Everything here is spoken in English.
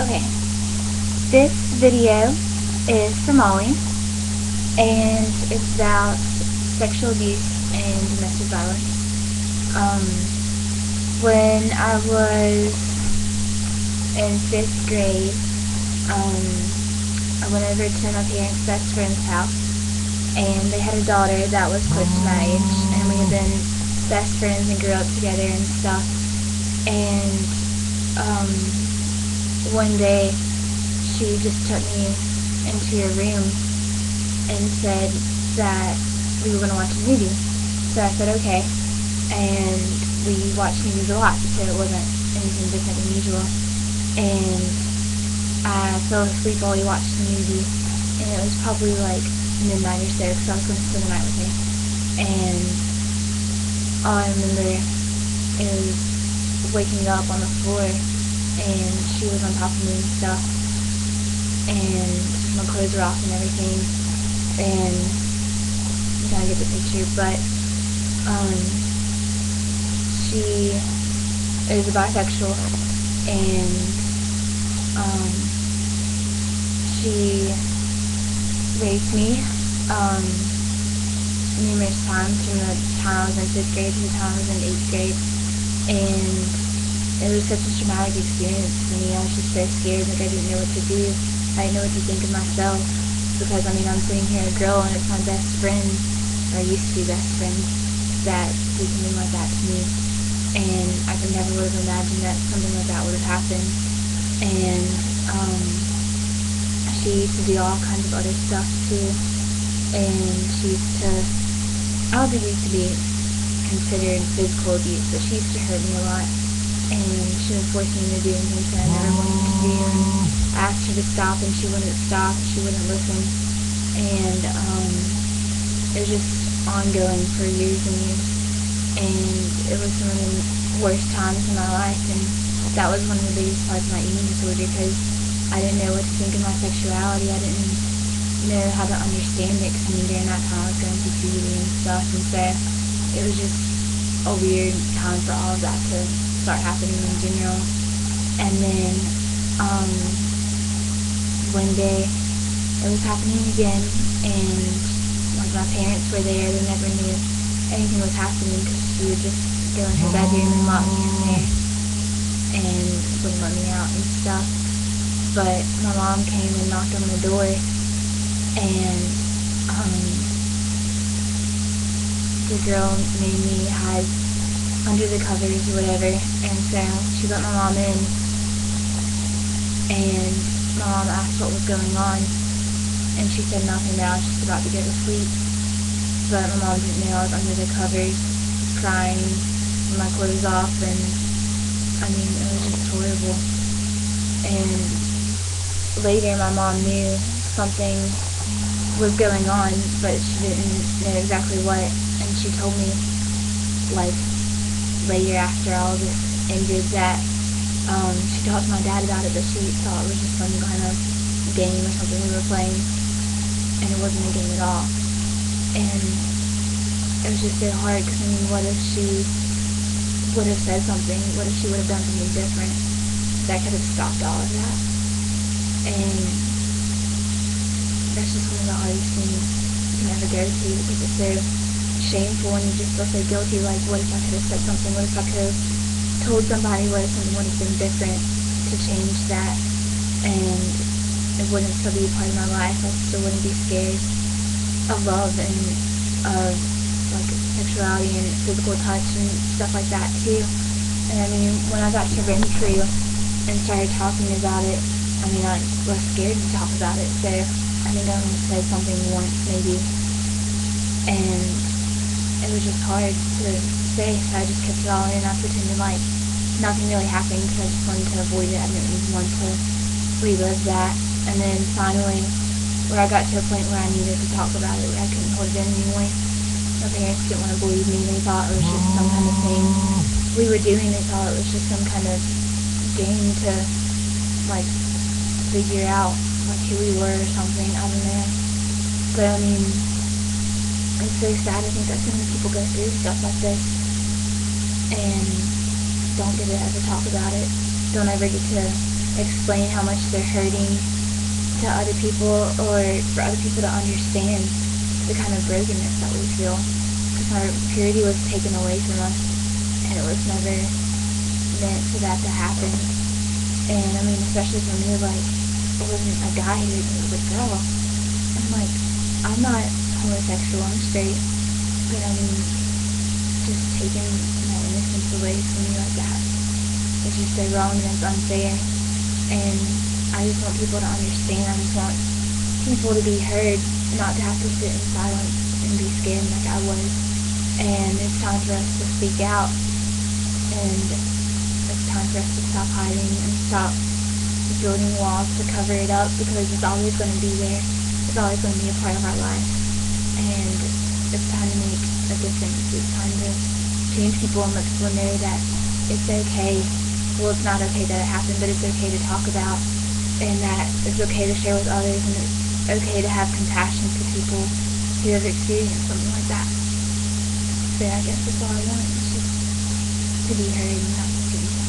Okay, this video is for Molly, and it's about sexual abuse and domestic violence. When I was in 5th grade, I went over to my parents' best friend's house, and they had a daughter that was close to my age, and we had been best friends and grew up together and stuff. And one day she just took me into her room and said that we were going to watch a movie. So I said okay, and we watched movies a lot, so it wasn't anything different than usual. And I fell asleep while we watched the movie, and it was probably like midnight or so, because I was going to spend the night with her. And all I remember is waking up on the floor, and she was on top of me and stuff, and my clothes were off and everything, and you kind of get the picture. But she is a bisexual, and she raped me numerous times from the time I was in 5th grade to the time I was in 8th grade, and it was such a traumatic experience for me. I was just so scared, like I didn't know what to do. I didn't know what to think of myself, because I mean, I'm sitting here a girl, and it's my best friend, or used to be best friend, that did something like that to me. And I never would have imagined that something like that would have happened. And she used to do all kinds of other stuff too. And she used to, I don't think it used to be considered physical abuse, but she used to hurt me a lot. And she would force me into doing things that I never wanted to do. And I asked her to stop, and she wouldn't stop. She wouldn't listen. And it was just ongoing for years and years. And it was some of the worst times in my life. And that was one of the biggest parts of my eating disorder, because I didn't know what to think of my sexuality. I didn't know how to understand it, because I mean, during that time I was going through puberty and stuff, and so it was just a weird time for all of that to start happening in general. And then one day it was happening again, and like my parents were there. They never knew anything was happening, because she would just go in her bedroom and lock me in there and wouldn't let me out and stuff. But my mom came and knocked on the door, and the girl made me hide under the covers or whatever, and so she let my mom in, and my mom asked what was going on, and she said nothing, that I was just about to go to sleep. But my mom didn't know I was under the covers, crying, with my clothes off, and I mean, it was just horrible. And later my mom knew something was going on, but she didn't know exactly what, and she told me, like, later after all this ended, that she talked to my dad about it, but she thought it was just some kind of game or something we were playing, and it wasn't a game at all. And it was just so hard, because I mean, what if she would have said something? What if she would have done something different that could have stopped all of that? And that's just one of the hardest things you can ever go through, because it's so shameful, and you just feel so guilty. Like, what if I could have said something? What if I could have told somebody? What if something would have been different to change that? And it wouldn't still be a part of my life. I still wouldn't be scared of love and of like sexuality and physical touch and stuff like that too. And I mean, when I got to run through and started talking about it, I mean, I was scared to talk about it, so I think I only said something once maybe, and it was just hard to say, so I just kept it all in. I pretended like nothing really happened, because I just wanted to avoid it. I didn't want to relive that. And then finally, where I got to a point where I needed to talk about it, where I couldn't hold it in anymore, my parents didn't want to believe me. They thought it was just some kind of thing we were doing. They thought it was just some kind of game to like figure out like who we were or something. I don't know. But I mean, it's so sad to think that so many people go through stuff like this. And don't get to ever talk about it, don't ever get to explain how much they're hurting to other people, or for other people to understand the kind of brokenness that we feel, because our purity was taken away from us, and it was never meant for that to happen. And I mean, especially for me, like, it wasn't a guy who hit me, it was a girl. And like, I'm not homosexual, I'm straight, but I mean, just taking my innocence away from me like that is just so wrong, and it's unfair. And I just want people to understand. I just want people to be heard, not to have to sit in silence and be scared like I was. And it's time for us to speak out, and it's time for us to stop hiding and stop building walls to cover it up, because it's always going to be there. It's always going to be a part of our life. And it's time to make a difference. It's time to change people and let people know that it's okay. Well, it's not okay that it happened, but it's okay to talk about, and that it's okay to share with others, and it's okay to have compassion for people who have experienced something like that. So I guess that's all I want, is just to be heard and not to see.